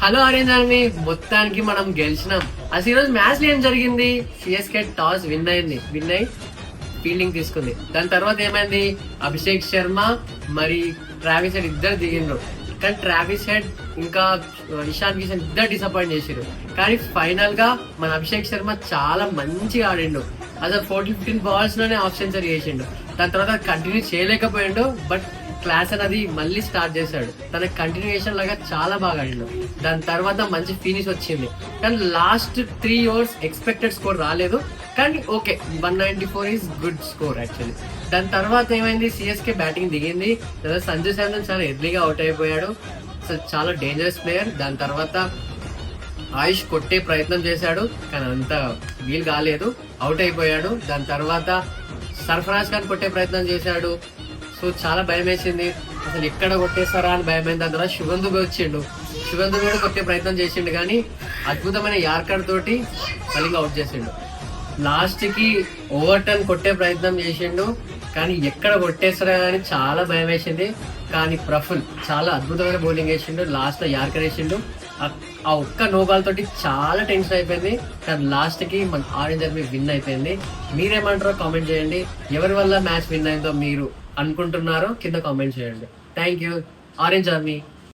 Hello orange army, మొత్తానికి మనం గెలిచినాం. అసలు ఈరోజు మ్యాచ్ లో ఏం జరిగింది? సిఎస్కే టాస్ విన్ అయి ఫీల్డింగ్ తీసుకుంది. దాని తర్వాత ఏమైంది? అభిషేక్ శర్మ మరి ట్రావిస్ హెడ్ ఇద్దరు దిగిండ్రు. కానీ ట్రావిస్ హెడ్ ఇంకా ఇషాన్ కిషన్ ఇద్దరు డిసప్పాయింట్ చేసారు. కానీ ఫైనల్ గా మన అభిషేక్ శర్మ చాలా మంచిగా ఆడిండు. అసలు 14-15 balls లోనే హాఫ్ సెంచరీ చేసిండు. దాని తర్వాత కంటిన్యూ చేయలేకపోయిండు. బట్ క్లాస్ అనేది మళ్ళీ స్టార్ట్ చేశాడు. తన కంటిన్యూయేషన్ లాగా చాలా బాగా ఆడిండు. దాని తర్వాత మంచి ఫినిష్ వచ్చింది. కానీ లాస్ట్ 3 overs ఎక్స్పెక్టెడ్ స్కోర్ రాలేదు. కానీ okay, 194 is good score actually. దాని తర్వాత ఏమైంది? సిఎస్కే బ్యాటింగ్ దిగింది. తర్వాత సంజు శాంసన్ చాలా ఎర్లీగా అవుట్ అయిపోయాడు. అసలు చాలా డేంజరస్ ప్లేయర్. దాని తర్వాత ఆయుష్ కొట్టే ప్రయత్నం చేశాడు, కానీ అంత వీలు కాలేదు, అవుట్ అయిపోయాడు. దాని తర్వాత సర్ఫరాజ్ ఖాన్ కొట్టే ప్రయత్నం చేశాడు. సో చాలా భయం వేసింది, అసలు ఎక్కడ కొట్టేస్తారా అని భయమైంది. దాని తర్వాత శుభన్ దుబే వచ్చిండు. శుభన్ దుబే కూడా కొట్టే ప్రయత్నం చేసిండు, కానీ అద్భుతమైన యార్కర్ తోటి మళ్ళీ అవుట్ చేసిండు. లాస్ట్ కి ఓవర్ టర్న్ కొట్టే ప్రయత్నం చేసిండు, కానీ ఎక్కడ కొట్టేస్తారా అని చాలా భయం వేసింది. కానీ ప్రఫుల్ చాలా అద్భుతమైన బౌలింగ్ వేసిండు. లాస్ట్ లో యార్కర్ వేసిండు. ఆ ఒక్క నో బాల్ తోటి చాలా టెన్షన్ అయిపోయింది. కానీ లాస్ట్ కి మన ఆరెంజ్ ఆర్మీ విన్ అయిపోయింది. మీరేమంటారో కామెంట్ చేయండి. ఎవరి వల్ల మ్యాచ్ విన్ అయిందో మీరు అనుకుంటున్నారో కింద కామెంట్ చేయండి. Thank you orange army.